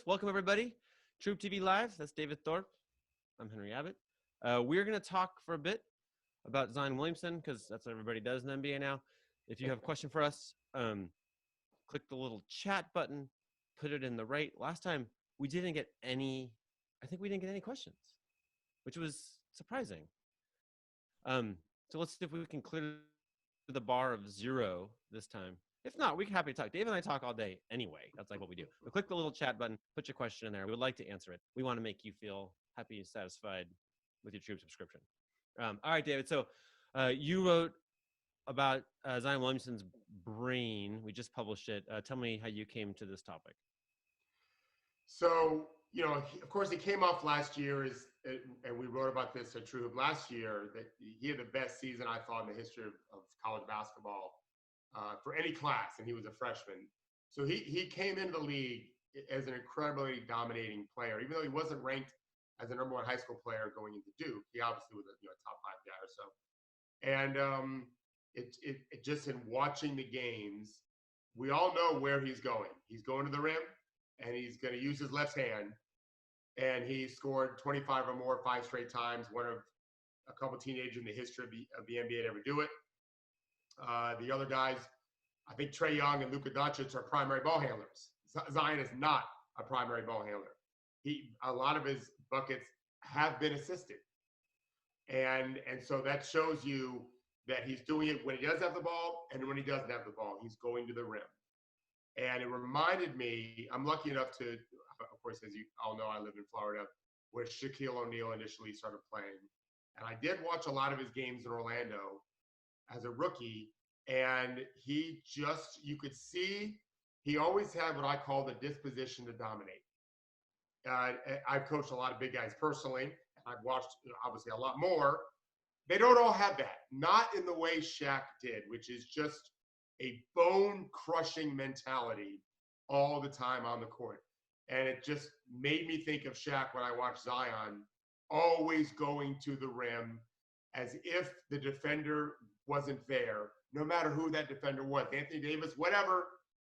Welcome, everybody. TrueHoop TV Live. That's David Thorpe. I'm Henry Abbott. We're going to talk for a bit about Zion Williamson because that's what everybody does in the NBA now. If you have a question for us, click the little chat button, put it in the right. Last time, we didn't get any questions, which was surprising. So let's see if we can clear the bar of 0 this time. If not, we're happy to talk. Dave and I talk all day anyway. That's like what we do. But click the little chat button, put your question in there. We would like to answer it. We want to make you feel happy and satisfied with your TrueHoop subscription. All right, David. So you wrote about Zion Williamson's brain. We just published it. Tell me how you came to this topic. So, of course, he came off last year, and we wrote about this at TrueHoop last year, that he had the best season, I thought, in the history of college basketball for any class, and he was a freshman. So he came into the league as an incredibly dominating player, even though he wasn't ranked as a number 1 high school player going into Duke. He obviously was a top 5 guy or so. And it just in watching the games, we all know where he's going. He's going to the rim, and he's going to use his left hand. And he scored 25 or more 5 straight times, one of a couple teenagers in the history of the NBA to ever do it. The other guys, I think Trae Young and Luka Doncic are primary ball handlers. Zion is not a primary ball handler. A lot of his buckets have been assisted. And so that shows you that he's doing it when he does have the ball and when he doesn't have the ball. He's going to the rim. And it reminded me, I'm lucky enough to, of course, as you all know, I live in Florida, where Shaquille O'Neal initially started playing. And I did watch a lot of his games in Orlando as a rookie. And you could see he always had what I call the disposition to dominate. I've coached a lot of big guys personally, and I've watched obviously a lot more. They don't all have that. Not in the way Shaq did, which is just a bone-crushing mentality all the time on the court. And it just made me think of Shaq when I watched Zion, always going to the rim as if the defender wasn't there, no matter who that defender was. Anthony Davis, whatever,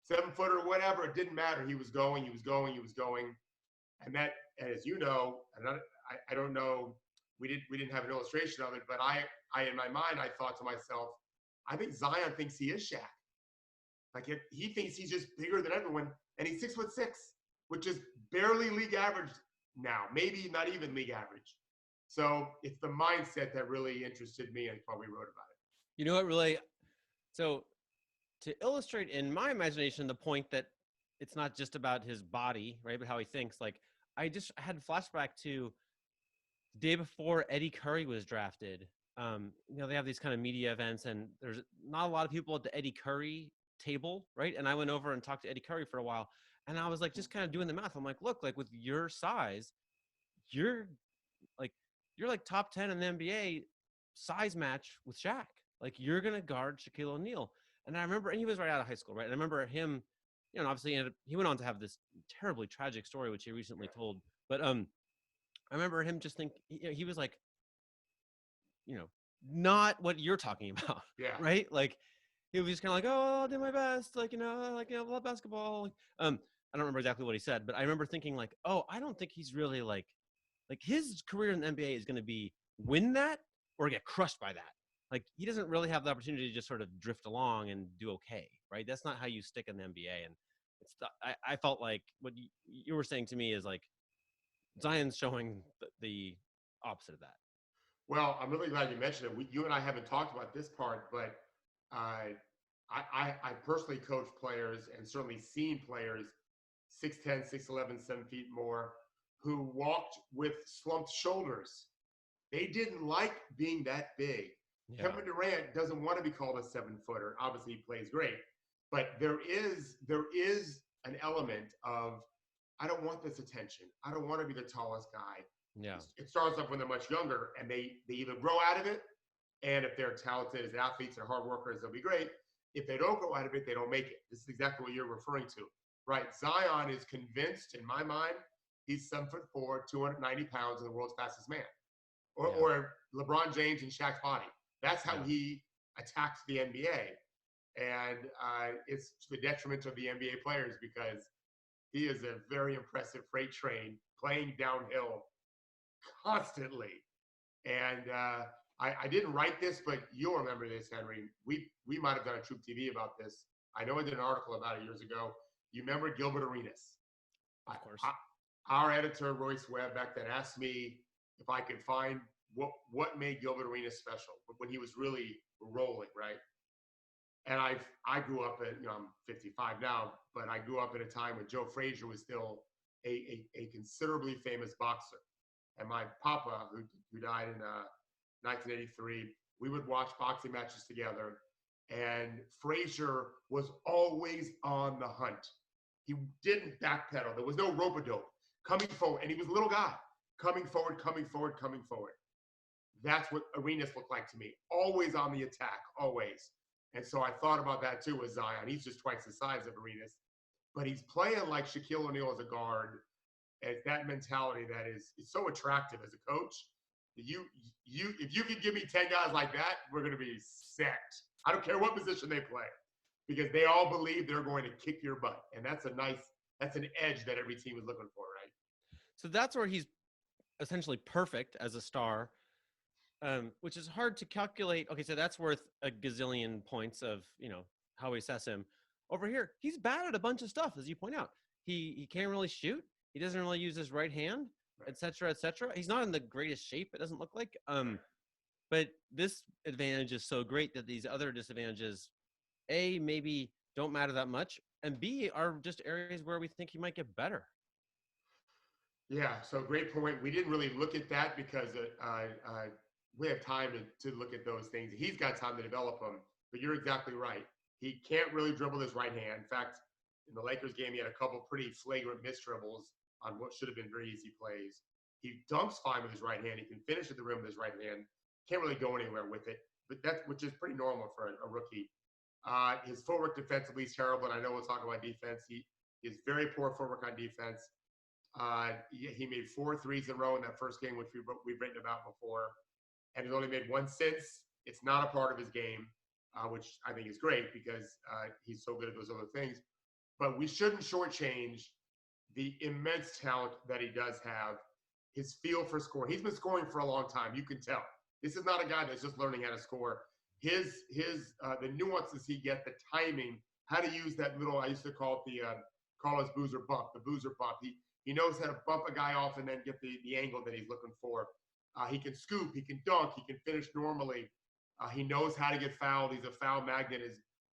7-footer, whatever, it didn't matter. He was going. And that, and as you know, I don't know, we didn't have an illustration of it, but I in my mind, I thought to myself, I think Zion thinks he is Shaq. Like he thinks he's just bigger than everyone, and he's 6'6", which is barely league average now, maybe not even league average. So it's the mindset that really interested me, and why we wrote about it. You know what, really? So to illustrate in my imagination the point that it's not just about his body, right, but how he thinks. Like I had a flashback to the day before Eddie Curry was drafted. They have these kind of media events, and there's not a lot of people at the Eddie Curry table, right? And I went over and talked to Eddie Curry for a while, and I was like, just kind of doing the math. I'm like, look, like with your size, you're like top 10 in the NBA size match with Shaq. Like you're gonna guard Shaquille O'Neal. And I remember, and he was right out of high school, right? And I remember him, obviously he went on to have this terribly tragic story, which he recently told. But I remember him just he was like, not what you're talking about, yeah, right? Like he was just kind of like, oh, I'll do my best, I love basketball. I don't remember exactly what he said, but I remember thinking like, oh, I don't think he's really like his career in the NBA is going to be win that or get crushed by that. Like he doesn't really have the opportunity to just sort of drift along and do okay, right? That's not how you stick in the NBA. And I felt like what you were saying to me is like Zion's showing the opposite of that. Well, I'm really glad you mentioned it. You and I haven't talked about this part, but I personally coached players and certainly seen players 6'10", 6'11", 7 feet more who walked with slumped shoulders. They didn't like being that big. Yeah. Kevin Durant doesn't want to be called a 7-footer. Obviously, he plays great, but there is an element of I don't want this attention. I don't want to be the tallest guy. Yeah. It starts off when they're much younger, and they either grow out of it, and if they're talented as athletes and hard workers, they'll be great. If they don't grow out of it, they don't make it. This is exactly what you're referring to, right? Zion is convinced, in my mind, he's 7'4", 290 pounds, and the world's fastest man, or LeBron James and Shaq's body. That's how he attacks the NBA, and it's to the detriment of the NBA players because he is a very impressive freight train playing downhill constantly. And I didn't write this, but you'll remember this, Henry. We might have done a Troop TV about this. I know I did an article about it years ago. You remember Gilbert Arenas? Of course. Our editor, Royce Webb, back then asked me if I could find what made Gilbert Arenas special when he was really rolling, right? And I grew up at, I'm 55 now, but I grew up at a time when Joe Frazier was still a considerably famous boxer. And my papa, who died in 1983, we would watch boxing matches together. And Frazier was always on the hunt. He didn't backpedal. There was no rope-a-dope. Coming forward, and he was a little guy. Coming forward, coming forward, coming forward. That's what Arenas looked like to me. Always on the attack, always. And so I thought about that too with Zion. He's just twice the size of Arenas. But he's playing like Shaquille O'Neal as a guard. And that mentality that is so attractive as a coach. If you could give me 10 guys like that, we're going to be set. I don't care what position they play, because they all believe they're going to kick your butt. And that's an edge that every team is looking for, right? So that's where he's essentially perfect as a star, which is hard to calculate. Okay, so that's worth a gazillion points of, how we assess him. Over here, he's bad at a bunch of stuff, as you point out. He can't really shoot. He doesn't really use his right hand, et cetera, et cetera. He's not in the greatest shape, it doesn't look like. But this advantage is so great that these other disadvantages, A, maybe don't matter that much, and B, are just areas where we think he might get better. Yeah, so great point. We didn't really look at that because we have time to look at those things. He's got time to develop them, but you're exactly right. He can't really dribble his right hand. In fact, in the Lakers game, he had a couple pretty flagrant missed dribbles on what should have been very easy plays. He dunks fine with his right hand. He can finish at the rim with his right hand. Can't really go anywhere with it, but which is pretty normal for a rookie. His footwork defensively is terrible, and I know we'll talk about defense. He is very poor footwork on defense. He made 4 threes in a row in that first game, which we've written about before, and he's only made one since. It's not a part of his game, which I think is great because he's so good at those other things. But we shouldn't shortchange the immense talent that he does have, his feel for scoring. He's been scoring for a long time. You can tell. This is not a guy that's just learning how to score. The nuances he gets, the timing, how to use that little, I used to call it the Carlos Boozer bump, the Boozer bump. He knows how to bump a guy off and then get the angle that he's looking for. He can scoop, he can dunk, he can finish normally. He knows how to get fouled. He's a foul magnet,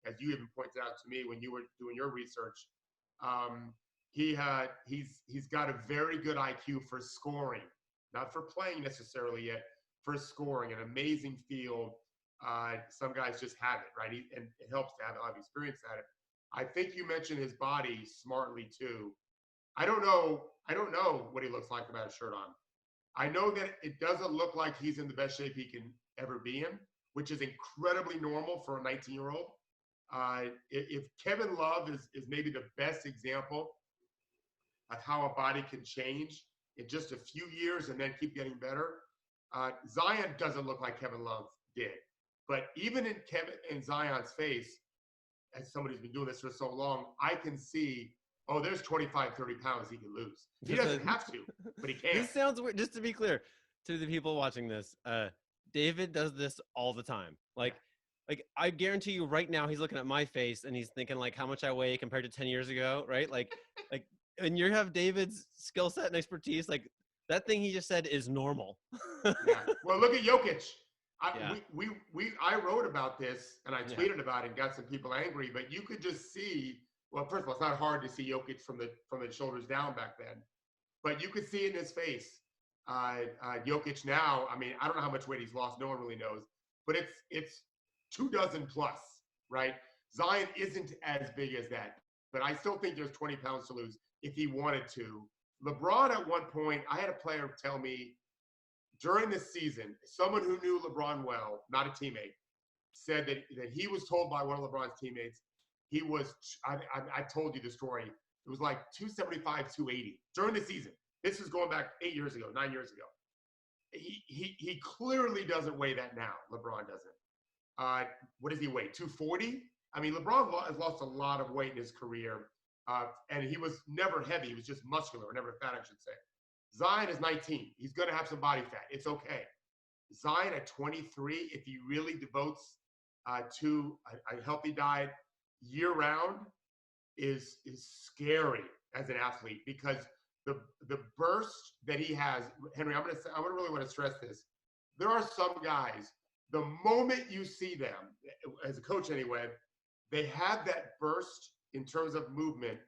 as you even pointed out to me when you were doing your research. He's got a very good IQ for scoring, not for playing necessarily yet, for scoring, an amazing feel. Some guys just have it, right? And it helps to have a lot of experience at it. I think you mentioned his body smartly too. I don't know what he looks like without a shirt on. I know that it doesn't look like he's in the best shape he can ever be in, which is incredibly normal for a 19-year-old. If Kevin Love is maybe the best example of how a body can change in just a few years and then keep getting better, Zion doesn't look like Kevin Love did. But even in Zion's face, as somebody who's been doing this for so long, I can see, there's 25, 30 pounds he can lose. He doesn't have to, but he can. This sounds weird. Just to be clear to the people watching this, David does this all the time. Like I guarantee you right now he's looking at my face and he's thinking like how much I weigh compared to 10 years ago, right? Like and you have David's skill set and expertise, like that thing he just said is normal. Yeah. Well, look at Jokic. I wrote about this and I tweeted about it and got some people angry, but you could just see, well, first of all, it's not hard to see Jokic from the shoulders down back then, but you could see it in his face. Jokic now, I mean, I don't know how much weight he's lost. No one really knows, but it's 24 plus, right? Zion isn't as big as that, but I still think there's 20 pounds to lose if he wanted to. LeBron at one point, I had a player tell me during this season, someone who knew LeBron well, not a teammate, said that he was told by one of LeBron's teammates, he was, I told you the story, it was like 275, 280 during the season. This is going back 9 years ago. He clearly doesn't weigh that now. LeBron doesn't. What does he weigh? 240? I mean, LeBron has lost a lot of weight in his career. And he was never heavy. He was just muscular, never fat, I should say. Zion is 19. He's going to have some body fat. It's okay. Zion at 23, if he really devotes to a healthy diet year round, is scary as an athlete, because the burst that he has, Henry, I really want to stress this. There are some guys, the moment you see them, as a coach anyway, they have that burst in terms of movement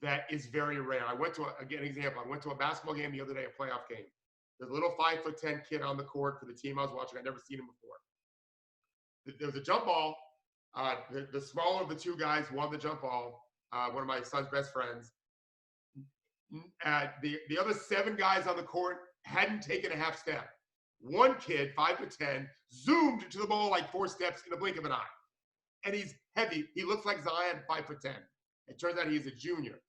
that is very rare. I went to, again, an example, I went to a basketball game the other day, a playoff game. There's a little 5'10" kid on the court for the team I was watching. I'd never seen him before. There was a jump ball. The smaller of the two guys won the jump ball. One of my son's best friends. The other 7 guys on the court hadn't taken a half step. One kid, 5'10", zoomed to the ball like 4 steps in the blink of an eye. And he's heavy. He looks like Zion, 5'10". It turns out he's a junior.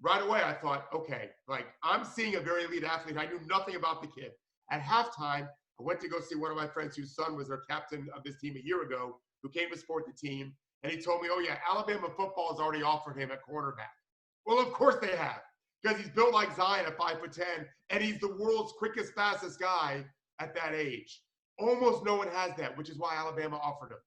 Right away, I thought, okay, like, I'm seeing a very elite athlete. I knew nothing about the kid. At halftime, I went to go see one of my friends whose son was their captain of this team a year ago, who came to support the team. And he told me, oh, yeah, Alabama football has already offered him a cornerback. Well, of course they have, because he's built like Zion at 5'10", and he's the world's quickest, fastest guy at that age. Almost no one has that, which is why Alabama offered him.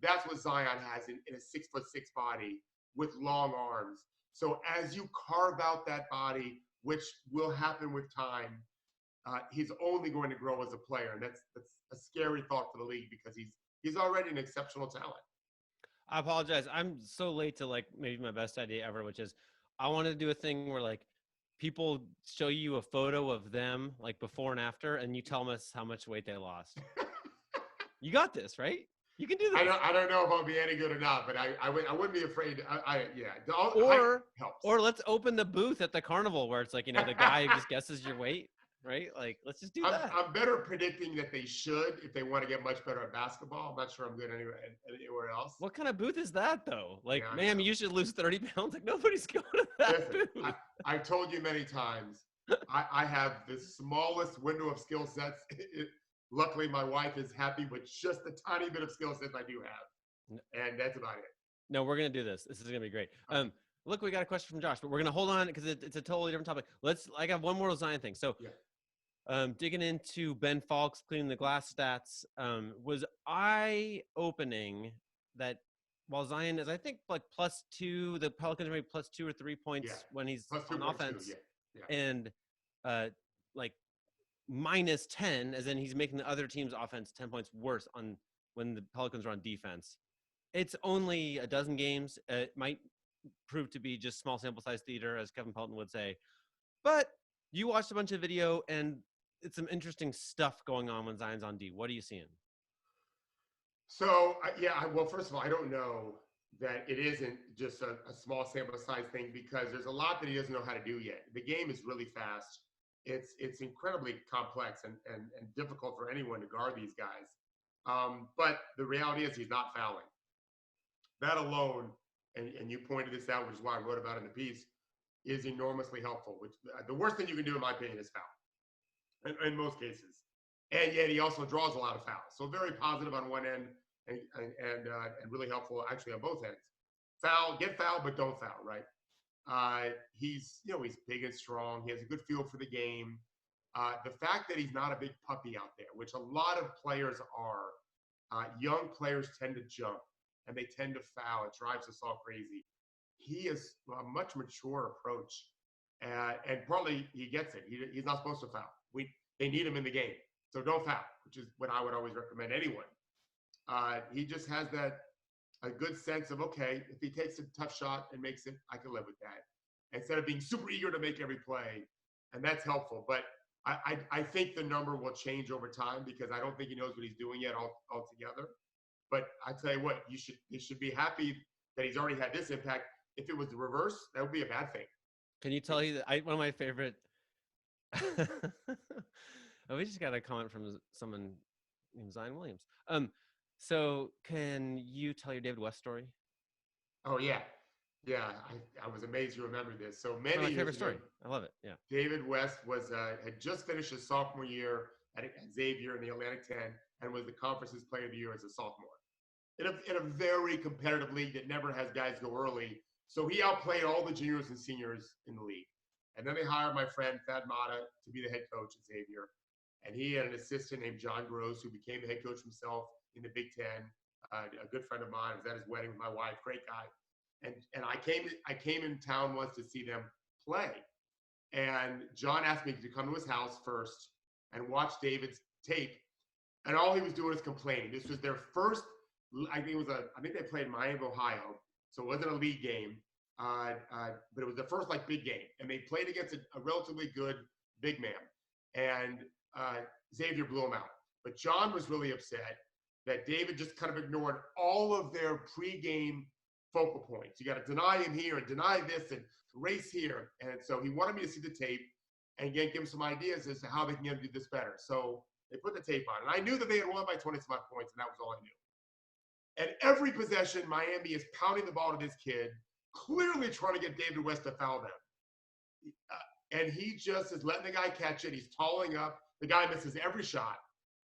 That's what Zion has in a 6'6" body with long arms. So as you carve out that body, which will happen with time, he's only going to grow as a player. And that's a scary thought for the league, because he's already an exceptional talent. I apologize. I'm so late to like maybe my best idea ever, which is I want to do a thing where like people show you a photo of them like before and after, and you tell us how much weight they lost. You got this, right? You can do this. I don't know if I'll be any good or not, but I wouldn't be afraid. Or let's open the booth at the carnival where it's like, the guy who just guesses your weight, right? Like, let's just do that. I'm better predicting that they should if they want to get much better at basketball. I'm not sure I'm good anywhere else. What kind of booth is that, though? Like, yeah, ma'am, you should lose 30 pounds. Like, nobody's going to that booth. I've told you many times, I have the smallest window of skill sets. Luckily, my wife is happy with just the tiny bit of skill sets I do have. And that's about it. No, we're going to do this. This is going to be great. Look, we got a question from Josh, but we're going to hold on because it's a totally different topic. I got one more Zion thing. So digging into Ben Falk's cleaning the glass stats, was eye-opening that while Zion is, I think, like +2, the Pelicans are maybe +2 or 3 points when he's on offense. And like -10, as in he's making the other team's offense 10 points worse when the Pelicans are on defense. It's only a dozen games. It might prove to be just small sample size theater, as Kevin Pelton would say. But you watched a bunch of video, and it's some interesting stuff going on when Zion's on D. What are you seeing? So, well, first of all, I don't know that it isn't just a small sample size thing, because there's a lot that he doesn't know how to do yet. The game is really fast. It's incredibly complex and difficult for anyone to guard these guys. But the reality is he's not fouling. That alone, and you pointed this out, which is why I wrote about it in the piece, is enormously helpful. Which the worst thing you can do, in my opinion, is foul in most cases. And yet he also draws a lot of fouls. So very positive on one end and really helpful actually on both ends. Get fouled, but don't foul, right? He's big and strong. He has a good feel for the game. The fact that he's not a big puppy out there, which a lot of players are, young players tend to jump and they tend to foul. It drives us all crazy. He is a much mature approach, and partly he gets it. He's not supposed to foul. They need him in the game, so don't foul, which is what I would always recommend anyone. He just has a good sense of, okay, if he takes a tough shot and makes it, I can live with that, instead of being super eager to make every play. And that's helpful. But I think the number will change over time, because I don't think he knows what he's doing yet altogether. But I tell you what, you should be happy that he's already had this impact. If it was the reverse, that would be a bad thing. Can you tell you that one of my favorite we just got a comment from someone named Zion Williams. So can you tell your David West story? Oh yeah. I was amazed you remember this. So many my favorite story. I love it. Yeah. David West had just finished his sophomore year at Xavier in the Atlantic 10 and was the conference's player of the year as a sophomore. In a very competitive league that never has guys go early. So he outplayed all the juniors and seniors in the league. And then they hired my friend Thad Matta to be the head coach at Xavier. And he had an assistant named John Gross, who became the head coach himself in the Big Ten. A good friend of mine. I was at his wedding with my wife. Great guy. And I came in town once to see them play. And John asked me to come to his house first and watch David's tape. And all he was doing is complaining. This was their first. I think they played Miami, Ohio, so it wasn't a league game, but it was the first big game, and they played against a relatively good big man, and Xavier blew him out. But John was really upset that David just kind of ignored all of their pregame focal points. You got to deny him here and deny this and race here, and so he wanted me to see the tape and again give him some ideas as to how they can do this better. So they put the tape on, and I knew that they had won by 25 points, and that was all I knew. And every possession, Miami is pounding the ball to this kid, clearly trying to get David West to foul them. And he just is letting the guy catch it. He's talling up. The guy misses every shot.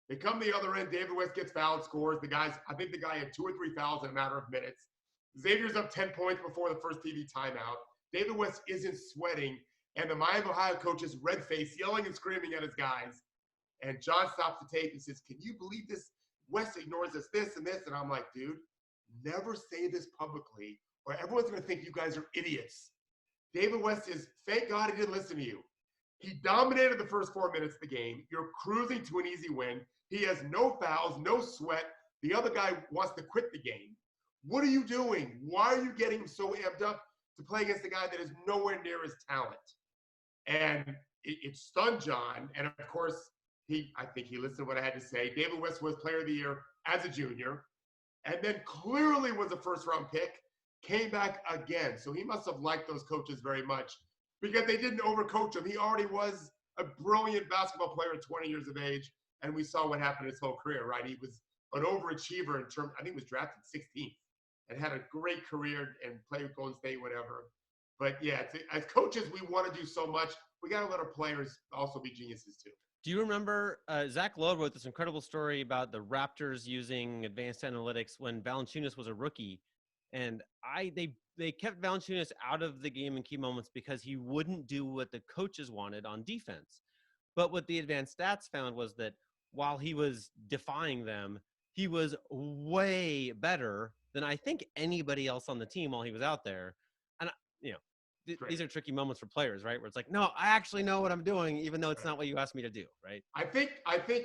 They come the other end. David West gets fouled, scores. I think the guy had 2 or 3 fouls in a matter of minutes. Xavier's up 10 points before the first TV timeout. David West isn't sweating. And the Miami, Ohio coach is red-faced, yelling and screaming at his guys. And John stops the tape and says, "Can you believe this? West ignores us this and this." And I'm like, dude, never say this publicly or everyone's going to think you guys are idiots. David West thank God he didn't listen to you. He dominated the first 4 minutes of the game. You're cruising to an easy win. He has no fouls, no sweat. The other guy wants to quit the game. What are you doing? Why are you getting him so amped up to play against a guy that is nowhere near his talent? And it stunned John. And of course, I think he listened to what I had to say. David West was player of the year as a junior, and then clearly was a first-round pick, came back again. So he must have liked those coaches very much because they didn't overcoach him. He already was a brilliant basketball player at 20 years of age, and we saw what happened his whole career, right? He was an overachiever in terms, I think he was drafted 16th and had a great career and played with Golden State, whatever. But yeah, as coaches, we want to do so much. We got to let our players also be geniuses too. Do you remember Zach Lowe wrote this incredible story about the Raptors using advanced analytics when Valanciunas was a rookie, and they kept Valanciunas out of the game in key moments because he wouldn't do what the coaches wanted on defense. But what the advanced stats found was that while he was defying them, he was way better than I think anybody else on the team while he was out there. And these are tricky moments for players, right? Where it's like, no, I actually know what I'm doing, even though it's not what you asked me to do, right? I think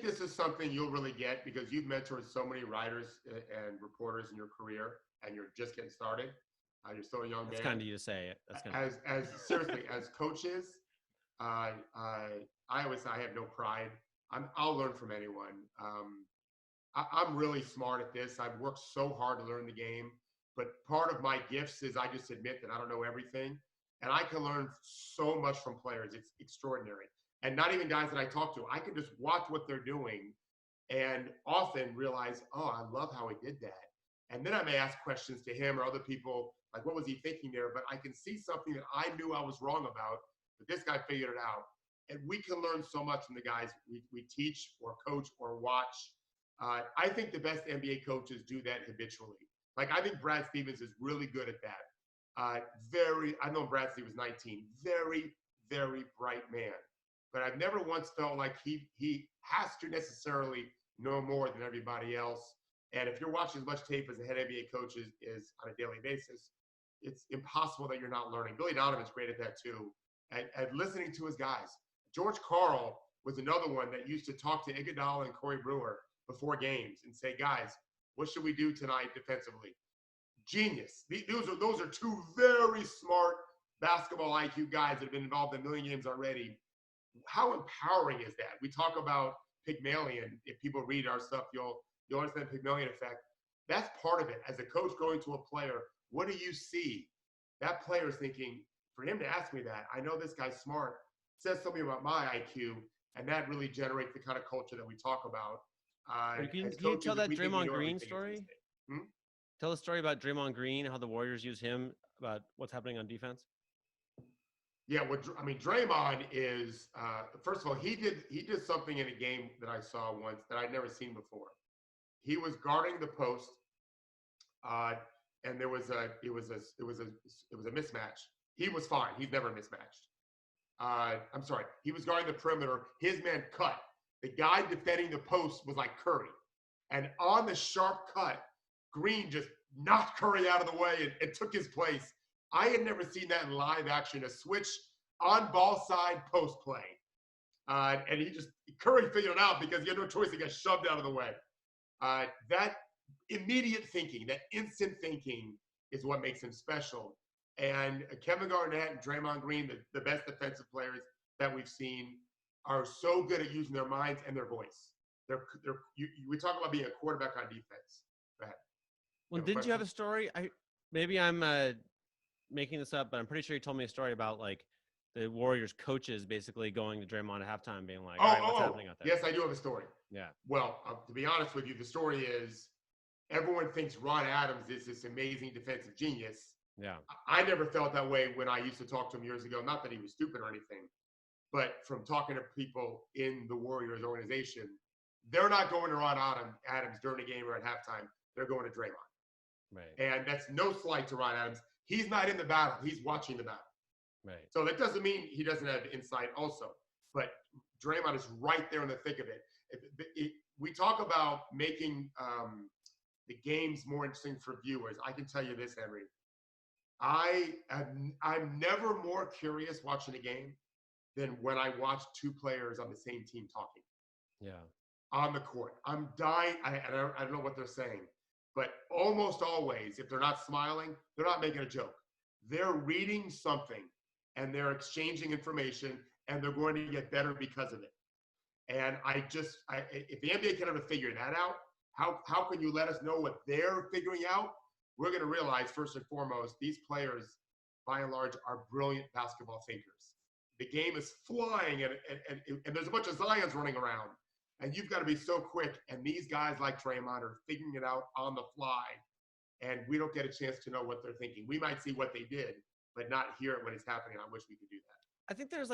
this is something you'll really get because you've mentored so many writers and reporters in your career, and you're just getting started. You're still a young man. It's kind of you to say it. That's kind as seriously as coaches, I always say I have no pride. I'll learn from anyone. I'm really smart at this. I've worked so hard to learn the game, but part of my gifts is I just admit that I don't know everything. And I can learn so much from players. It's extraordinary. And not even guys that I talk to. I can just watch what they're doing and often realize, oh, I love how he did that. And then I may ask questions to him or other people, like, what was he thinking there? But I can see something that I knew I was wrong about, but this guy figured it out. And we can learn so much from the guys we teach or coach or watch. I think the best NBA coaches do that habitually. Like, I think Brad Stevens is really good at that. I've known Brad since he was 19. Very, very bright man. But I've never once felt like he has to necessarily know more than everybody else. And if you're watching as much tape as the head NBA coach is on a daily basis, it's impossible that you're not learning. Billy Donovan's great at that too, at listening to his guys. George Karl was another one that used to talk to Iguodala and Corey Brewer before games and say, guys, what should we do tonight defensively? Genius. Those are two very smart basketball IQ guys that have been involved in a million games already. How empowering is that? We talk about Pygmalion. If people read our stuff, you'll understand Pygmalion effect. That's part of it. As a coach going to a player, what do you see? That player is thinking, for him to ask me that, I know this guy's smart, says something about my IQ, and that really generates the kind of culture that we talk about. Can you tell that Draymond Green story? Tell the story about Draymond Green, how the Warriors use him, about what's happening on defense. Yeah, Draymond is first of all, he did something in a game that I saw once that I'd never seen before. He was guarding the post. and it was a mismatch. He was fine. He's never mismatched. I'm sorry. He was guarding the perimeter. His man cut. The guy defending the post was like Curry. And on the sharp cut, Green just knocked Curry out of the way and took his place. I had never seen that in live action, a switch on ball side post play. And Curry figured it out because he had no choice. He got shoved out of the way. That immediate thinking, that instant thinking is what makes him special. And Kevin Garnett and Draymond Green, the best defensive players that we've seen, are so good at using their minds and their voice. We talk about being a quarterback on defense. Go ahead. Well, didn't you have a story? Maybe I'm making this up, but I'm pretty sure you told me a story about like the Warriors coaches basically going to Draymond at halftime being like, all right, what's happening out there? Yes, I do have a story. Yeah. Well, to be honest with you, the story is everyone thinks Ron Adams is this amazing defensive genius. Yeah. I never felt that way when I used to talk to him years ago. Not that he was stupid or anything, but from talking to people in the Warriors organization, they're not going to Ron Adams during the game or at halftime. They're going to Draymond. Right. And that's no slight to Ron Adams. He's not in the battle. He's watching the battle. Right. So that doesn't mean he doesn't have insight also. But Draymond is right there in the thick of it. We talk about making the games more interesting for viewers. I can tell you this, Henry. I'm never more curious watching a game than when I watch two players on the same team talking. Yeah. On the court. I'm dying. I don't know what they're saying. But almost always, if they're not smiling, they're not making a joke. They're reading something, and they're exchanging information, and they're going to get better because of it. And if the NBA can ever figure that out, how can you let us know what they're figuring out? We're going to realize, first and foremost, these players, by and large, are brilliant basketball thinkers. The game is flying, and there's a bunch of Zions running around. And you've got to be so quick. And these guys like Draymond are figuring it out on the fly. And we don't get a chance to know what they're thinking. We might see what they did, but not hear it when it's happening. I wish we could do that. I think there's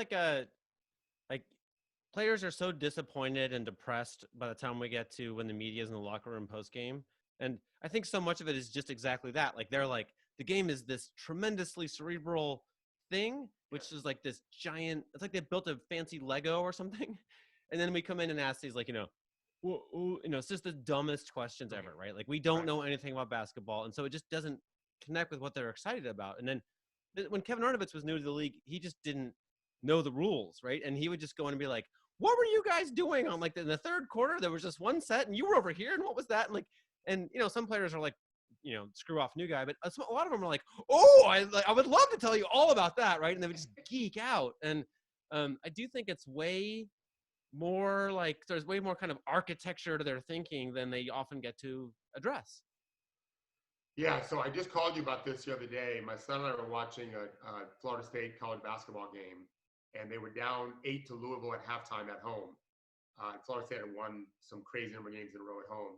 players are so disappointed and depressed by the time we get to when the media is in the locker room post game. And I think so much of it is just exactly that. Like, they're like, the game is this tremendously cerebral thing, which is like this giant, it's like they built a fancy Lego or something. And then we come in and ask these, like, it's just the dumbest questions ever, right? Like, we don't know anything about basketball. And so it just doesn't connect with what they're excited about. And then when Kevin Arnovitz was new to the league, he just didn't know the rules, right? And he would just go in and be like, what were you guys doing on, like, in the third quarter? There was just one set and you were over here. And what was that? And some players are like, screw off new guy. But a lot of them are like, I would love to tell you all about that, right? And they would just geek out. And I do think it's way more like there's way more kind of architecture to their thinking than they often get to address. Yeah, so I just called you about this the other day. My son and I were watching a Florida State college basketball game, and they were down 8 to Louisville at halftime at home. Florida State had won some crazy number of games in a row at home.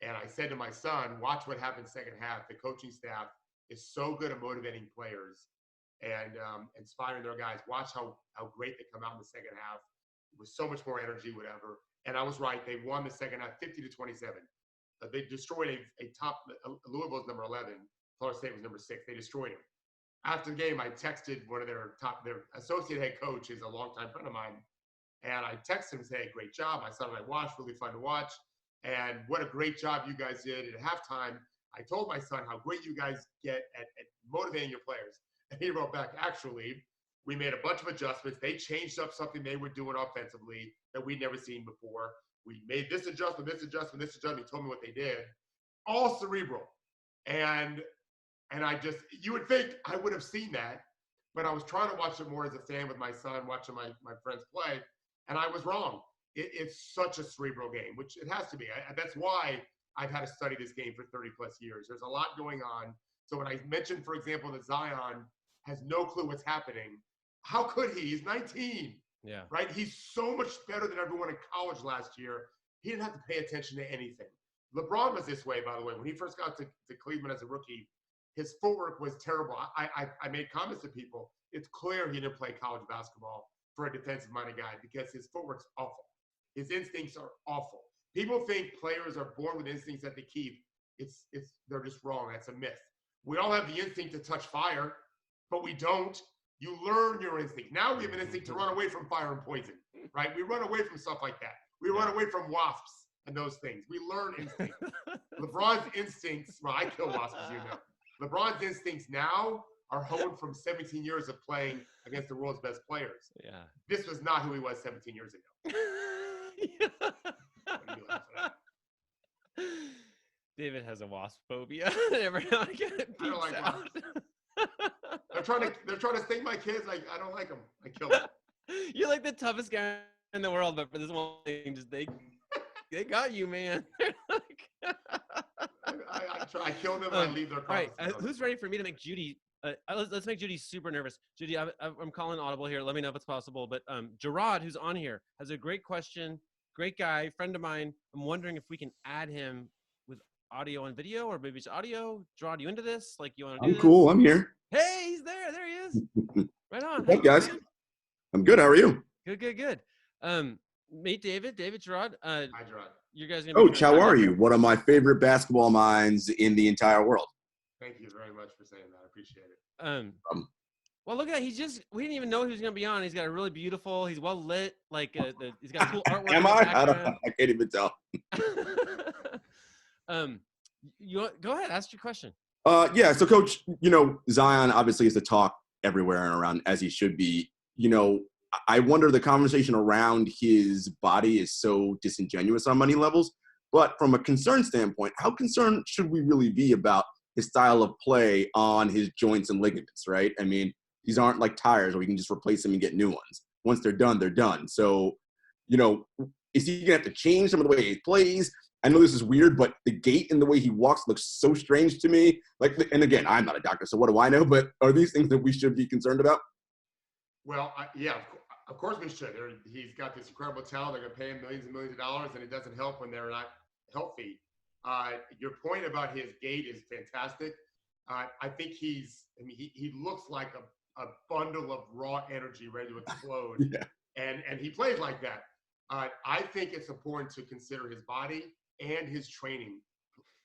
And I said to my son, watch what happens second half. The coaching staff is so good at motivating players and inspiring their guys. Watch how great they come out in the second half with so much more energy, whatever. And I was right. They won the second half 50-27. They destroyed a top – Louisville's number 11. Florida State was number 6. They destroyed him. After the game, I texted one of their associate head coach is a longtime friend of mine. And I texted him and said, hey, great job. My son and I watched, really fun to watch. And what a great job you guys did. At halftime, I told my son how great you guys get at motivating your players. And he wrote back, actually, we made a bunch of adjustments. They changed up something they were doing offensively that we'd never seen before. We made this adjustment, this adjustment, this adjustment. He told me what they did. All cerebral. And you would think I would have seen that, but I was trying to watch it more as a fan with my son, watching my friends play, and I was wrong. It's such a cerebral game, which it has to be. That's why I've had to study this game for 30-plus years. There's a lot going on. So when I mentioned, for example, that Zion has no clue what's happening, how could he? He's 19. Yeah. Right? He's so much better than everyone in college last year. He didn't have to pay attention to anything. LeBron was this way, by the way. When he first got to Cleveland as a rookie, his footwork was terrible. I made comments to people. It's clear he didn't play college basketball for a defensive-minded guy because his footwork's awful. His instincts are awful. People think players are born with instincts that they keep. They're just wrong. That's a myth. We all have the instinct to touch fire, but we don't. You learn your instinct. Now we have an instinct to run away from fire and poison, right? We run away from stuff like that. We run away from wasps and those things. We learn instinct. LeBron's instincts, well, I kill wasps, as you know. LeBron's instincts now are honed from 17 years of playing against the world's best players. Yeah. This was not who he was 17 years ago. What are you laughing at? David has a wasp phobia. Every now and again it I don't like peeks out. They're trying to sting my kids. I don't like them. I kill them. You're like the toughest guy in the world, but for this one thing, just they got you, man. I kill them and I leave their All right, cards. who's ready for me to make Judy? Let's make Judy super nervous. Judy, I'm calling audible here. Let me know if it's possible. But Gerard, who's on here, has a great question. Great guy, friend of mine. I'm wondering if we can add him with audio and video, or maybe it's audio. Gerard, you into this? Like, you want to do I'm this? cool. I'm here. Hey, he's there. There he is. Right on. What's up, guys? Man? I'm good. How are you? Good. Meet David Gerard. Hi, Gerard. You guys. Coach, how are you? One of my favorite basketball minds in the entire world. Thank you very much for saying that. I appreciate it. Well, look at that. We didn't even know he was going to be on. He's got a really beautiful, he's well lit. Like, he's got cool artwork. Am I? I can't even tell. Go ahead. Ask your question. Yeah. So, Coach, Zion obviously is the talk everywhere and around, as he should be. I wonder, the conversation around his body is so disingenuous on many levels. But from a concern standpoint, how concerned should we really be about his style of play on his joints and ligaments, right? I mean, these aren't like tires where we can just replace them and get new ones. Once they're done, they're done. So, is he going to have to change some of the way he plays? I know this is weird, but the gait and the way he walks looks so strange to me. And again, I'm not a doctor, so what do I know? But are these things that we should be concerned about? Well, of course we should. He's got this incredible talent. They're going to pay him millions and millions of dollars, and it doesn't help when they're not healthy. Your point about his gait is fantastic. I think he looks like a bundle of raw energy ready to explode. Yeah. And he plays like that. I think it's important to consider his body and his training.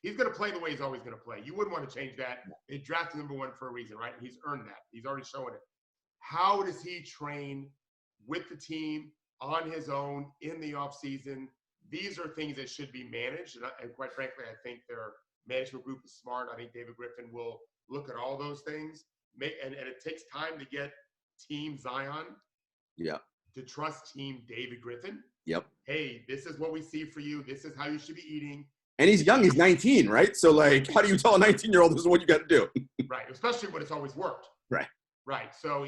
He's going to play the way he's always going to play. You wouldn't want to change that. They drafted number one for a reason, right? He's earned that. He's already shown it. How does he train with the team, on his own, in the offseason? These are things that should be managed. And quite frankly, I think their management group is smart. I think David Griffin will look at all those things. And it takes time to get Team Zion to trust Team David Griffin. Yep. Hey, this is what we see for you. This is how you should be eating. And he's young. He's 19, right? So, how do you tell a 19-year-old this is what you got to do? Right. Especially when it's always worked. Right. So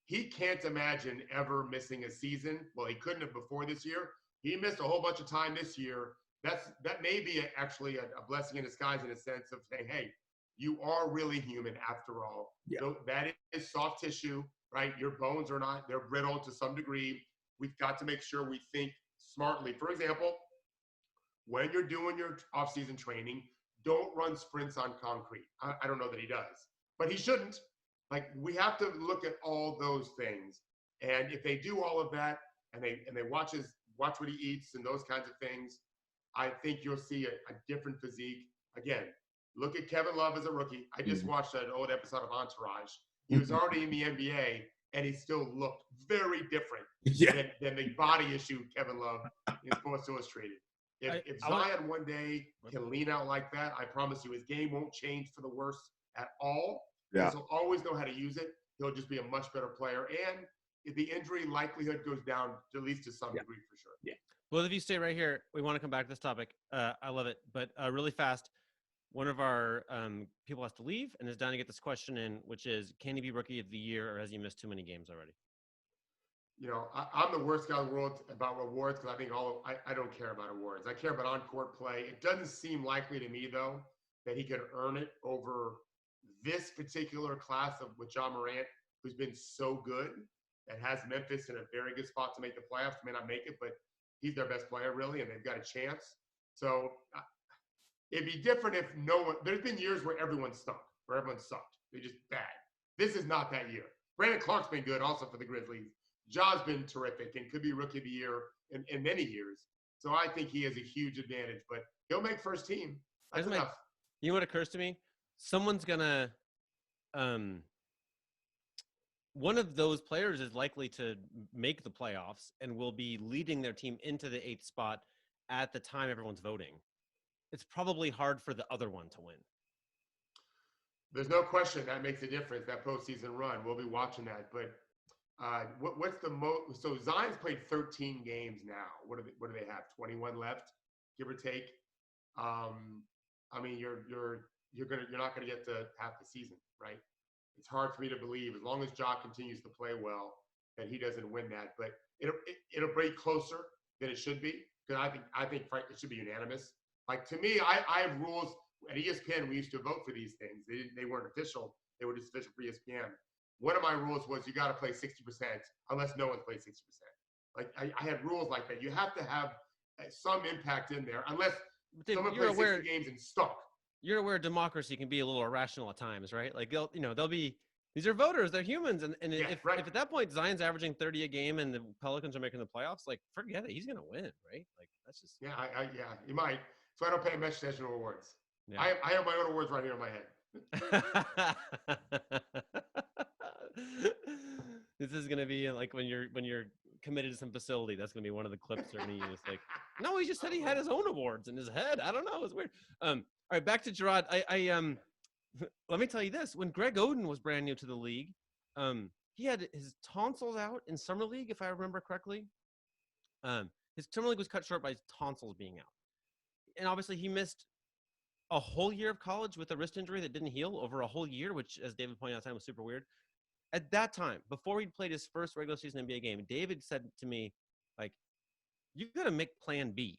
he can't imagine ever missing a season. Well, he couldn't have before this year. He missed a whole bunch of time this year. That may be actually a blessing in disguise, in a sense of saying, hey, you are really human after all. Yeah. So that is soft tissue, right? Your bones are not, they're brittle to some degree. We've got to make sure we think smartly. For example, when you're doing your off-season training, don't run sprints on concrete. I don't know that he does, but he shouldn't. We have to look at all those things. And if they do all of that and they watch what he eats and those kinds of things, I think you'll see a different physique. Again, look at Kevin Love as a rookie. I just watched an old episode of Entourage. He was already in the NBA, and he still looked very different than the body issue Kevin Love in Sports Illustrated. If Zion one day can lean out like that, I promise you his game won't change for the worse at all. Yeah. He'll always know how to use it. He'll just be a much better player. And if the injury likelihood goes down, at least to some degree, for sure. Yeah. Well, if you stay right here, we want to come back to this topic. I love it. But really fast, one of our people has to leave and is down to get this question in, which is, can he be Rookie of the Year, or has he missed too many games already? I'm the worst guy in the world about awards, because I think I don't care about awards. I care about on-court play. It doesn't seem likely to me, though, that he could earn it over this particular class with John Morant, who's been so good and has Memphis in a very good spot to make the playoffs. May not make it, but he's their best player, really, and they've got a chance. So it'd be different if no one – there's been years where everyone stunk, where everyone sucked. They're just bad. This is not that year. Brandon Clark's been good also for the Grizzlies. Ja's been terrific and could be Rookie of the Year in many years. So I think he has a huge advantage, but he'll make first team. That's enough. You know what occurs to me? someone's gonna one of those players is likely to make the playoffs and will be leading their team into the 8th spot at the time everyone's voting. It's probably hard for the other one to win. There's no question that makes a difference, that postseason run. We'll be watching that. But what's the most? So Zion's played 13 games now. What do they have? 21 left, give or take. I mean, you're not gonna get to half the season, right? It's hard for me to believe, as long as Ja continues to play well, that he doesn't win that. But it'll be closer than it should be, because I think it should be unanimous. Like, to me, I have rules at ESPN. We used to vote for these things. They weren't official. They were just official for ESPN. One of my rules was you got to play 60% unless no one's played 60%. Like, I had rules like that. You have to have some impact in there, unless someone plays 60 games and stunk. You're aware democracy can be a little irrational at times, right? Like they'll be, these are voters, they're humans, and if at that point Zion's averaging 30 a game and the Pelicans are making the playoffs, like, forget it, he's gonna win, right? Like, that's just you might. So I don't pay much attention to awards. Yeah. I have my own awards right here in my head. This is gonna be like when you're committed to some facility. That's gonna be one of the clips they're gonna use. Like, no, he just said he had his own awards in his head. I don't know. It's weird. All right, back to Gerard. I let me tell you this: when Greg Oden was brand new to the league, he had his tonsils out in summer league, if I remember correctly. His summer league was cut short by his tonsils being out, and obviously he missed a whole year of college with a wrist injury that didn't heal over a whole year, which, as David pointed out, time was super weird. At that time, before he'd played his first regular season NBA game, David said to me, like, "You've got to make Plan B.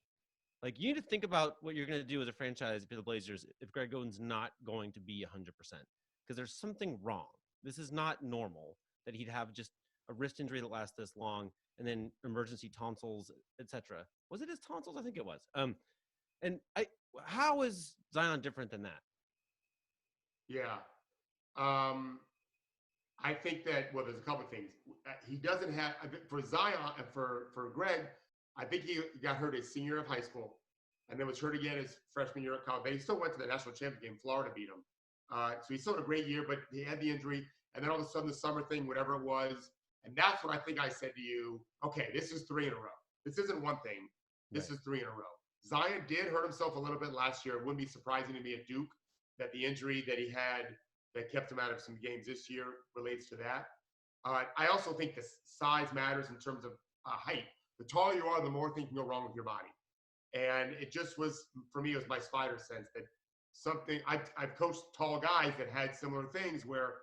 Like, you need to think about what you're going to do as a franchise for the Blazers if Greg Oden's not going to be 100%, because there's something wrong. This is not normal that he'd have just a wrist injury that lasts this long and then emergency tonsils, etc." Was it his tonsils? I think it was. How is Zion different than that? Yeah. I think that, well, there's a couple of things. He doesn't have, for Zion, for Greg, I think he got hurt his senior year of high school, and then was hurt again his freshman year at college. But he still went to the national championship game. Florida beat him. So he still had a great year, but he had the injury. And then all of a sudden, the summer thing, whatever it was. And that's what I think I said to you, okay, this is 3 in a row. This isn't one thing. This is 3 in a row. Zion did hurt himself a little bit last year. It wouldn't be surprising to me at Duke that the injury that he had that kept him out of some games this year relates to that. I also think the size matters in terms of height. The taller you are, the more things can go wrong with your body. And it just was, for me, it was my spider sense that something, I've coached tall guys that had similar things where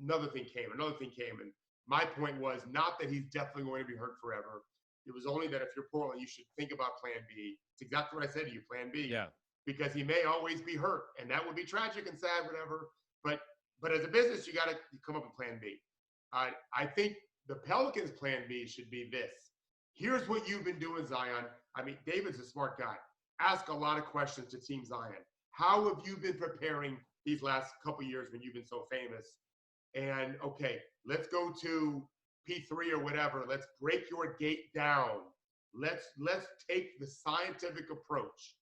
another thing came. And my point was not that he's definitely going to be hurt forever. It was only that if you're Portland, you should think about Plan B. It's exactly what I said to you, Plan B. Yeah. Because he may always be hurt, and that would be tragic and sad, whatever. But as a business, you got to come up with Plan B. I think the Pelicans' Plan B should be this. Here's what you've been doing, Zion. I mean, David's a smart guy. Ask a lot of questions to Team Zion. How have you been preparing these last couple years when you've been so famous? And, okay, let's go to P3 or whatever. Let's break your gate down. Let's take the scientific approach.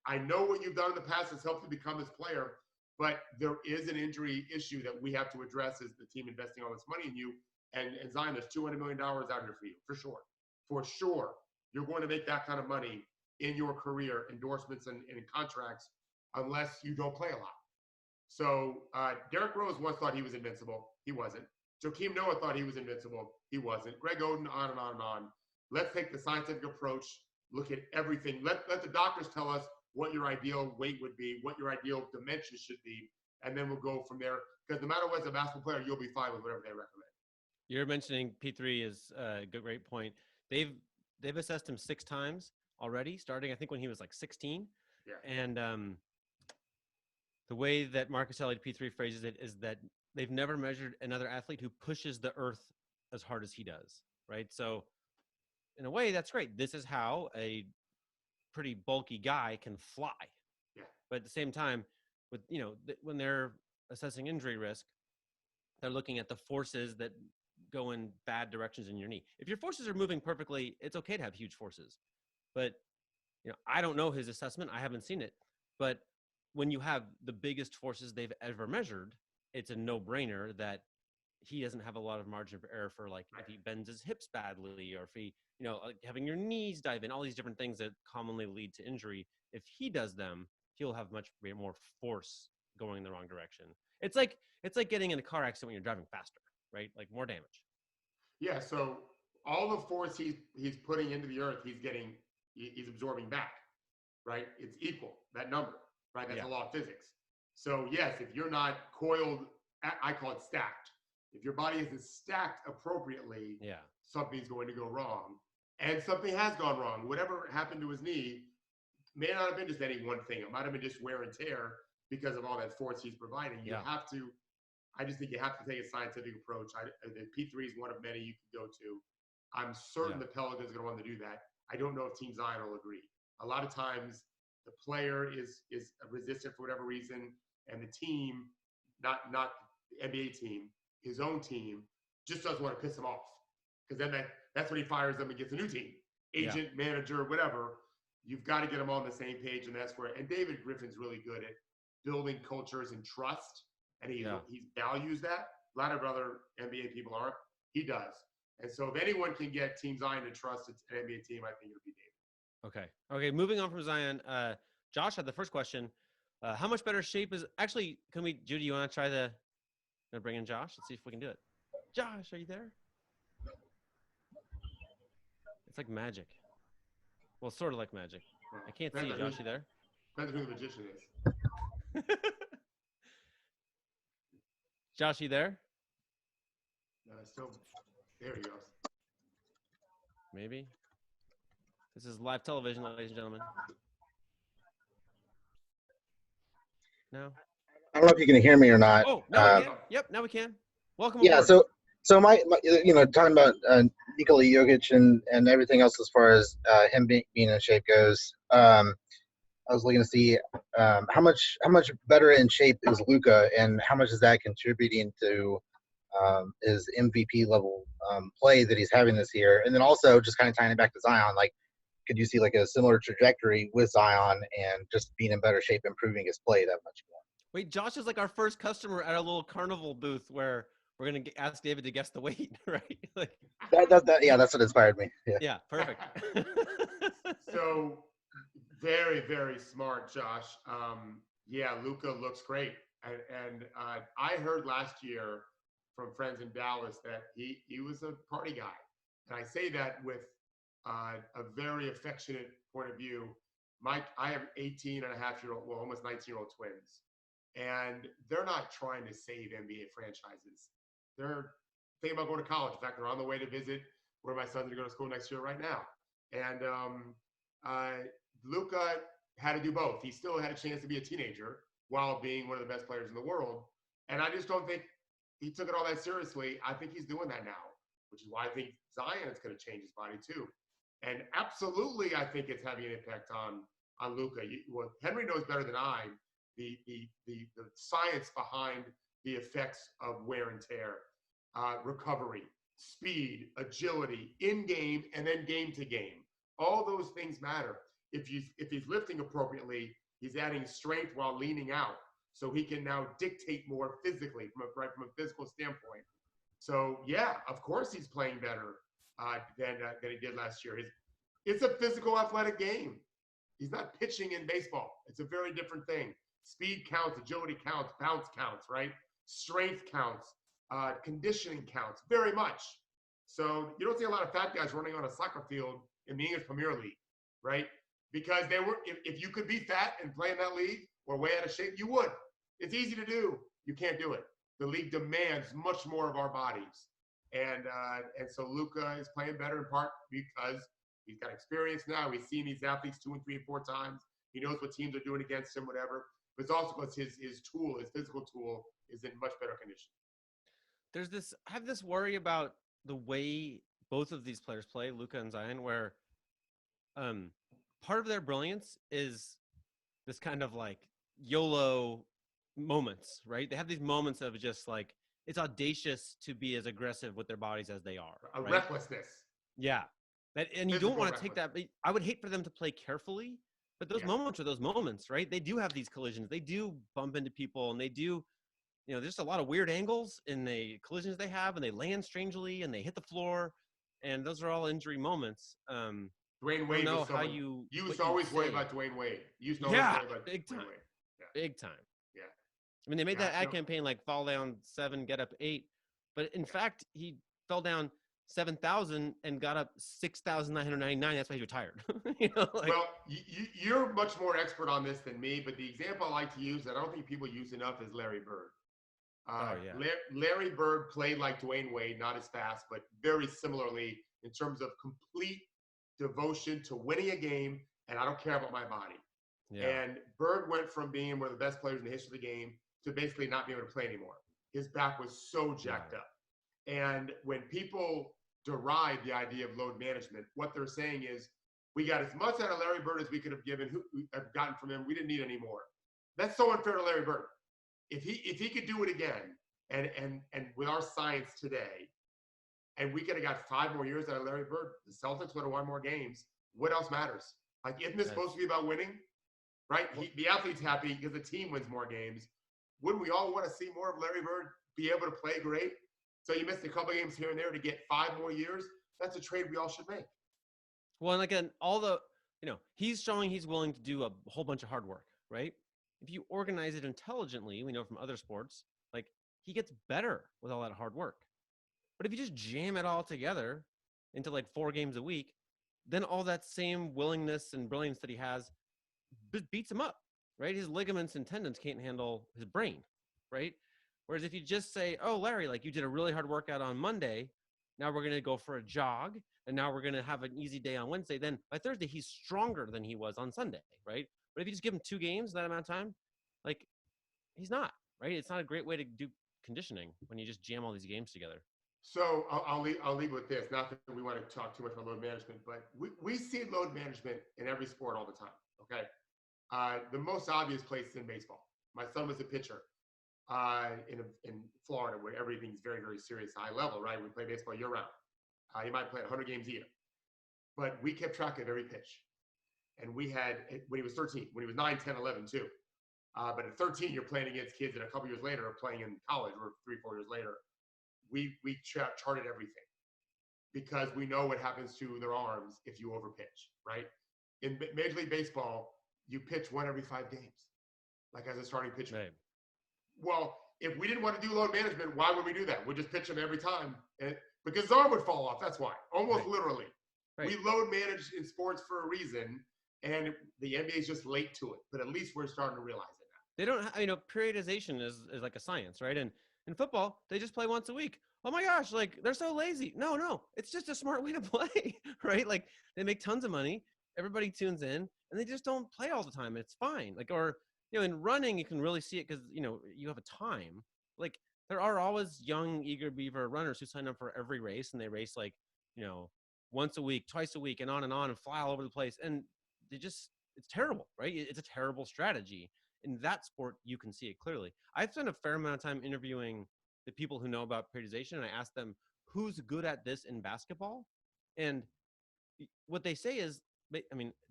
I know what you've done in the past has helped you become this player, but there is an injury issue that we have to address as the team investing all this money in you. And Zion, there's $200 million out here for you, for sure. For sure, you're going to make that kind of money in your career, endorsements and contracts, unless you don't play a lot. So Derrick Rose once thought he was invincible. He wasn't. Joakim Noah thought he was invincible. He wasn't. Greg Oden, on and on and on. Let's take the scientific approach, look at everything. Let the doctors tell us what your ideal weight would be, what your ideal dimension should be, and then we'll go from there. Because no matter what, as a basketball player, you'll be fine with whatever they recommend. You're mentioning P3 is a great point. They've assessed him 6 times already, starting I think when he was like 16. Yeah. And the way that Marcus Elliott P3 phrases it is that they've never measured another athlete who pushes the earth as hard as he does, right? So in a way, that's great. This is how a pretty bulky guy can fly. Yeah. But at the same time, with when they're assessing injury risk, they're looking at the forces that go in bad directions in your knee. If your forces are moving perfectly, it's okay to have huge forces. But I don't know his assessment. I haven't seen it. But when you have the biggest forces they've ever measured, it's a no-brainer that he doesn't have a lot of margin for error for, like, if he bends his hips badly, or if he, like having your knees dive in, all these different things that commonly lead to injury. If he does them, he'll have much more force going in the wrong direction. It's like getting in a car accident when you're driving faster, right? Like more damage. Yeah. So all the force he's putting into the earth, he's absorbing back, right? It's equal, that number, right? That's a law of physics. So yes, if you're not coiled, I call it stacked. If your body isn't stacked appropriately, something's going to go wrong. And something has gone wrong. Whatever happened to his knee may not have been just any one thing. It might have been just wear and tear because of all that force he's providing. I just think you have to take a scientific approach. The P3 is one of many you can go to. I'm certain the Pelicans are going to want to do that. I don't know if Team Zion will agree. A lot of times the player is resistant for whatever reason, and the team, not the NBA team, his own team, just doesn't want to piss him off, because then that's when he fires them and gets a new team, agent, manager, whatever. You've got to get them all on the same page, and that's where. And David Griffin's really good at building cultures and trust, and he values that. A lot of other NBA people aren't. He does. And so if anyone can get Team Zion to trust an NBA team, I think it'll be David. Okay. Moving on from Zion, Josh had the first question. How much better shape is actually? Judy, you want to try to bring in Josh? Let's see if we can do it. Josh, are you there? It's like magic. Well, sort of like magic. I can't see you, Josh. You there? Depends who the magician is. Josh, you there? Still, there he goes. Maybe. This is live television, ladies and gentlemen. No. I don't know if you can hear me or not. Oh, now we can. Yep, now we can. Welcome yeah, aboard. So my talking about Nikola Jokic and everything else as far as him being in shape goes. I was looking to see how much better in shape is Luka, and how much is that contributing to his MVP level play that he's having this year. And then also just kind of tying it back to Zion, like, could you see like a similar trajectory with Zion and just being in better shape, improving his play that much more? Wait, Josh is like our first customer at a little carnival booth where we're going to ask David to guess the weight, right? Like that's what inspired me. Yeah, perfect. So very, very smart, Josh. Luka looks great. And I heard last year from friends in Dallas that he was a party guy. And I say that with a very affectionate point of view. I have 18-and-a-half-year-old, well, almost 19-year-old twins. And they're not trying to save NBA franchises. They're thinking about going to college. In fact, they're on the way to visit where my son's going to go to school next year right now. And Luka had to do both. He still had a chance to be a teenager while being one of the best players in the world. And I just don't think he took it all that seriously. I think he's doing that now, which is why I think Zion is going to change his body too. And absolutely, I think it's having an impact on Luka. Well, Henry knows better than I the science behind the effects of wear and tear, recovery, speed, agility, in game, and then game to game. All those things matter. If he's lifting appropriately, he's adding strength while leaning out, so he can now dictate more physically from a physical standpoint. So yeah, of course he's playing better than he did last year. It's a physical, athletic game. He's not pitching in baseball. It's a very different thing. Speed counts, agility counts, bounce counts, right? Strength counts, conditioning counts, very much. So you don't see a lot of fat guys running on a soccer field in the English Premier League, right? Because if you could be fat and play in that league or way out of shape, you would. It's easy to do. You can't do it. The league demands much more of our bodies. And so Luka is playing better in part because he's got experience now. He's seen these athletes 2 and 3 and 4 times. He knows what teams are doing against him, whatever. But it's also because his physical tool is in much better condition. I have this worry about the way both of these players play, Luka and Zion, where part of their brilliance is this kind of like YOLO moments, right? They have these moments of just like, it's audacious to be as aggressive with their bodies as they are. A right? recklessness. Yeah. And you don't want to take that. I would hate for them to play carefully But those moments are those moments, right? They do have these collisions. They do bump into people, and they do, there's just a lot of weird angles in the collisions they have, and they land strangely, and they hit the floor, and those are all injury moments. Dwayne Wade know was how someone, you used to always worry about Dwayne Wade. You used to always worry about big time. Dwayne Wade. Big time. Yeah. I mean, they made that ad campaign like fall down 7, get up 8, but in fact, he fell down 7,000 and got up 6,999. That's why he retired. Well, you're much more expert on this than me, but the example I like to use that I don't think people use enough is Larry Bird. Larry Bird played like Dwayne Wade, not as fast, but very similarly in terms of complete devotion to winning a game, and I don't care about my body. Yeah. And Bird went from being one of the best players in the history of the game to basically not being able to play anymore. His back was so jacked up. And when people deride the idea of load management, what they're saying is, we got as much out of Larry Bird as we could have gotten from him. We didn't need any more. That's so unfair to Larry Bird. If he could do it again, and with our science today, and we could have got 5 more years out of Larry Bird, the Celtics would have won more games. What else matters? Like, isn't this supposed to be about winning? Right? The athlete's happy because the team wins more games. Wouldn't we all want to see more of Larry Bird be able to play great? So you missed a couple of games here and there to get 5 more years. That's a trade we all should make. Well, and again, he's showing he's willing to do a whole bunch of hard work, right? If you organize it intelligently, we know from other sports, like, he gets better with all that hard work. But if you just jam it all together into like 4 games a week, then all that same willingness and brilliance that he has beats him up, right? His ligaments and tendons can't handle his brain, right? Whereas if you just say, oh, Larry, like, you did a really hard workout on Monday, now we're going to go for a jog, and now we're going to have an easy day on Wednesday, then by Thursday, he's stronger than he was on Sunday, right? But if you just give him 2 games, that amount of time, like, he's not, right? It's not a great way to do conditioning when you just jam all these games together. So I'll leave with this. Not that we want to talk too much about load management, but we see load management in every sport all the time, okay? The most obvious place is in baseball. My son was a pitcher in Florida, where everything's very, very serious, high level, right? We play baseball year-round. He might play 100 games a year. But we kept track of every pitch. And we had, when he was 13, when he was 9, 10, 11 too. But at 13, you're playing against kids that a couple years later are playing in college, or 3-4 years later. We charted everything because we know what happens to their arms if you overpitch, right? In Major League Baseball, you pitch 1 every 5 games, like as a starting pitcher. Right. Well, if we didn't want to do load management, why would we do that? We'd just pitch him every time, because his arm would fall off. That's why, almost literally. Right. We load manage in sports for a reason, and the NBA is just late to it. But at least we're starting to realize it now. They don't, periodization is like a science, right? And in football, they just play once a week. Oh my gosh, like, they're so lazy. No, it's just a smart way to play, right? Like, they make tons of money. Everybody tunes in, and they just don't play all the time. And it's fine. Like, or, in running, you can really see it because, you have a time. Like, there are always young, eager beaver runners who sign up for every race, and they race like, once a week, twice a week, and fly all over the place. And it's terrible, right? It's a terrible strategy. In that sport, you can see it clearly. I've spent a fair amount of time interviewing the people who know about periodization, and I asked them, who's good at this in basketball? And what they say is,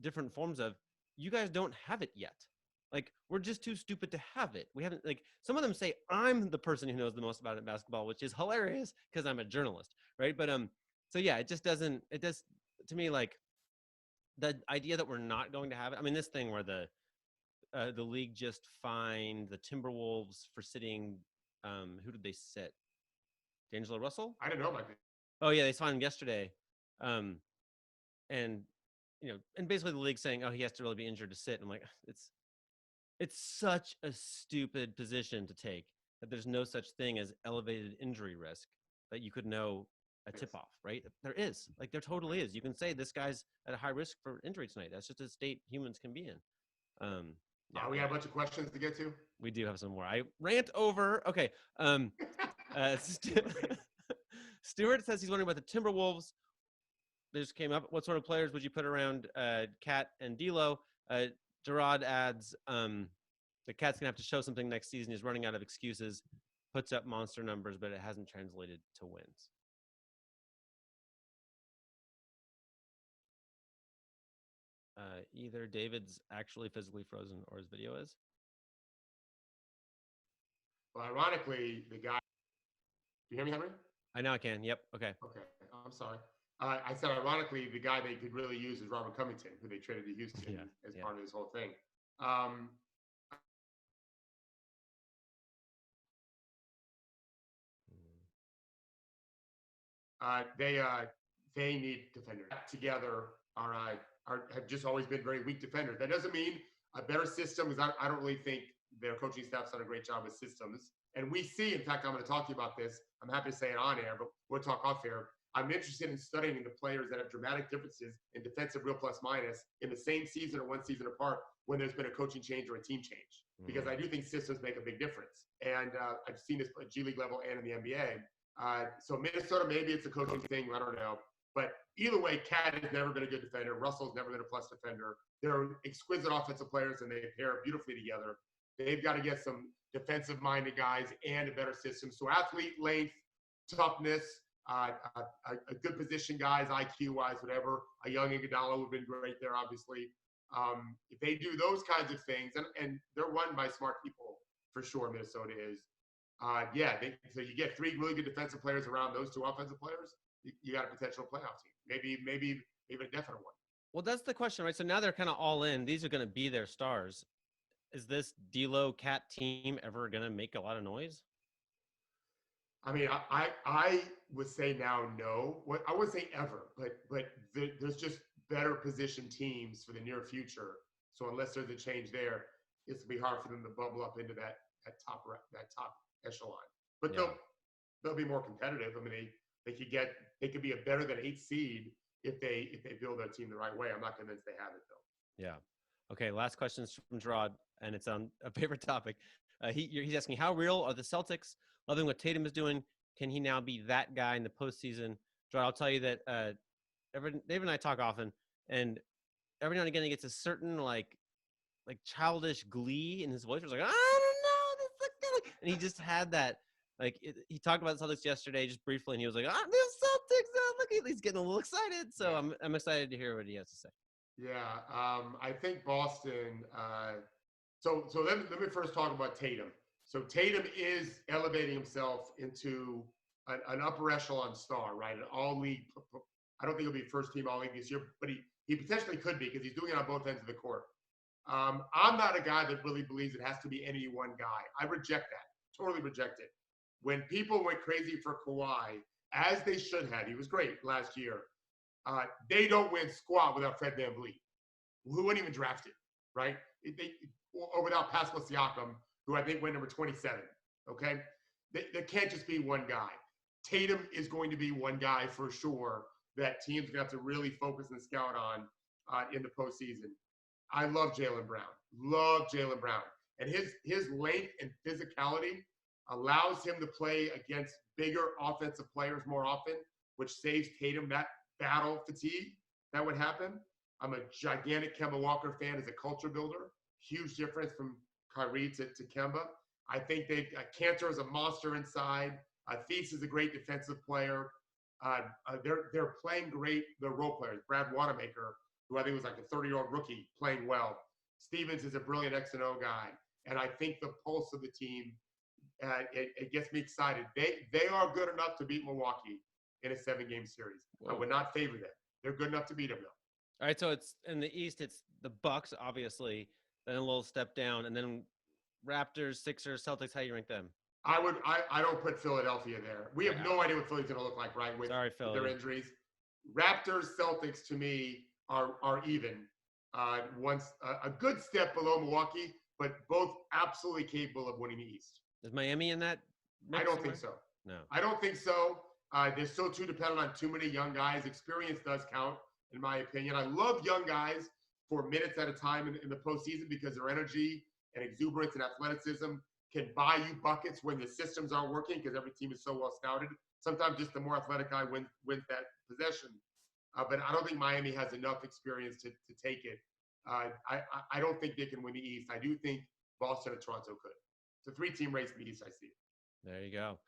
different forms of, you guys don't have it yet. Like, we're just too stupid to have it. We haven't, like, some of them say, I'm the person who knows the most about it in basketball, which is hilarious because I'm a journalist, right? But, so yeah, it does, to me, like, the idea that we're not going to have it. This thing where the league just fined the Timberwolves for sitting, who did they sit? D'Angelo Russell? I didn't know about that. Oh yeah, they fined him yesterday. And basically the league saying, oh, he has to really be injured to sit. I'm like, it's such a stupid position to take that there's no such thing as elevated injury risk that you could know a tip-off, right? There is. Like, there totally is. You can say this guy's at a high risk for injury tonight. That's just a state humans can be in. We got a bunch of questions to get to. We do have some more. I rant over. Okay. Stuart says he's wondering about the Timberwolves. They just came up. What sort of players would you put around Cat and D'Lo? Gerard adds, the Cat's gonna have to show something next season. He's running out of excuses. Puts up monster numbers, but it hasn't translated to wins. either David's actually physically frozen or his video is. Well, ironically, the guy. You hear me, Henry? I know I can. Yep. Okay. Okay. I'm sorry. I said, ironically, the guy they could really use is Robert Covington, who they traded to Houston as part of this whole thing. They need defenders. Together have just always been very weak defenders. That doesn't mean a better system, because I don't really think their coaching staff's done a great job with systems. And we see, in fact, I'm going to talk to you about this. I'm happy to say it on air, but we'll talk off air. I'm interested in studying the players that have dramatic differences in defensive real plus minus in the same season or one season apart when there's been a coaching change or a team change. Because I do think systems make a big difference. And I've seen this at G League level and in the NBA. So Minnesota, maybe it's a coaching thing. I don't know. But either way, Cat has never been a good defender. Russell's never been a plus defender. They're exquisite offensive players, and they pair beautifully together. They've got to get some defensive-minded guys and a better system. So athlete length, toughness, a good position guys, IQ-wise, whatever. A young Iguodala would have been great there, obviously. If they do those kinds of things, and they're run by smart people for sure, Minnesota is. So you get three really good defensive players around those two offensive players, you got a potential playoff team, maybe even a definite one. Well, that's the question, right? So now they're kind of all in. These are going to be their stars. Is this D'Lo Cat team ever going to make a lot of noise? I mean, I would say now no. I wouldn't say ever, but there's just better positioned teams for the near future. So unless there's a change there, it's gonna be hard for them to bubble up into that top echelon. But they'll be more competitive. I mean, they could be a better than 8 seed if they build their team the right way. I'm not convinced they have it though. Yeah. Okay. Last question is from Gerard, and it's on a favorite topic. He's asking, how real are the Celtics loving what Tatum is doing? Can he now be that guy in the postseason? Gerard, I'll tell you that David and I talk often, and every now and again he gets a certain like childish glee in his voice. He's like, I don't know, this is good. And he just had that. He talked about the Celtics yesterday just briefly, and he was like, the Celtics, look, he's getting a little excited. So I'm excited to hear what he has to say. Yeah, I think Boston. So let me first talk about Tatum. So Tatum is elevating himself into an upper echelon star, right? An all-league. I don't think he'll be first team all-league this year, but he potentially could be because he's doing it on both ends of the court. I'm not a guy that really believes it has to be any one guy. I reject that. Totally reject it. When people went crazy for Kawhi, as they should have, he was great last year. They don't win squat without Fred VanVleet, who wasn't even drafted, right? Or without Pascal Siakam, who I think went number 27, okay? There can't just be one guy. Tatum is going to be one guy for sure that teams are going to have to really focus and scout on in the postseason. I love Jaylen Brown. And his length and physicality allows him to play against bigger offensive players more often, which saves Tatum that battle fatigue that would happen. I'm a gigantic Kemba Walker fan as a culture builder. Huge difference from Kyrie to Kemba. I think Cantor is a monster inside. Thies is a great defensive player. They're playing great. They're role players. Brad Wanamaker, who I think was like a 30-year-old rookie, playing well. Stevens is a brilliant X and O guy. And I think the pulse of the team, it gets me excited. They are good enough to beat Milwaukee in a 7-game series. Whoa. I would not favor them. They're good enough to beat them, though. All right, so it's in the East. It's the Bucks, obviously, then a little step down, and then Raptors, Sixers, Celtics. How do you rank them? I don't put Philadelphia there. We have no idea what Philly's going to look like, right? With their injuries. Raptors, Celtics, to me, are even. Once a good step below Milwaukee, but both absolutely capable of winning the East. Is Miami in that mix? I don't think so. No. I don't think so. They're still too dependent on too many young guys. Experience does count, in my opinion. I love young guys for minutes at a time in the postseason because their energy and exuberance and athleticism can buy you buckets when the systems aren't working because every team is so well scouted. Sometimes just the more athletic guy wins that possession. But I don't think Miami has enough experience to take it. I don't think they can win the East. I do think Boston and Toronto could. It's a 3-team race in the East, I see it. There you go.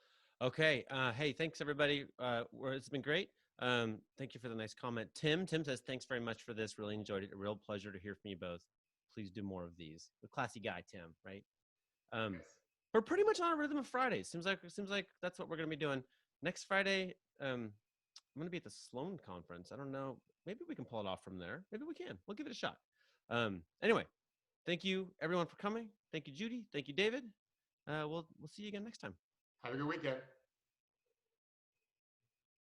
Okay. Hey, thanks, everybody. It's been great. Thank you for the nice comment. Tim says, thanks very much for this. Really enjoyed it. A real pleasure to hear from you both. Please do more of these. The classy guy, Tim, right? Yes. We're pretty much on a rhythm of Fridays. Seems like that's what we're going to be doing. Next Friday, I'm going to be at the Sloan conference. I don't know. Maybe we can pull it off from there. Maybe we can. We'll give it a shot. Anyway, thank you everyone for coming. Thank you, Judy. Thank you, David. We'll see you again next time. Have a good weekend.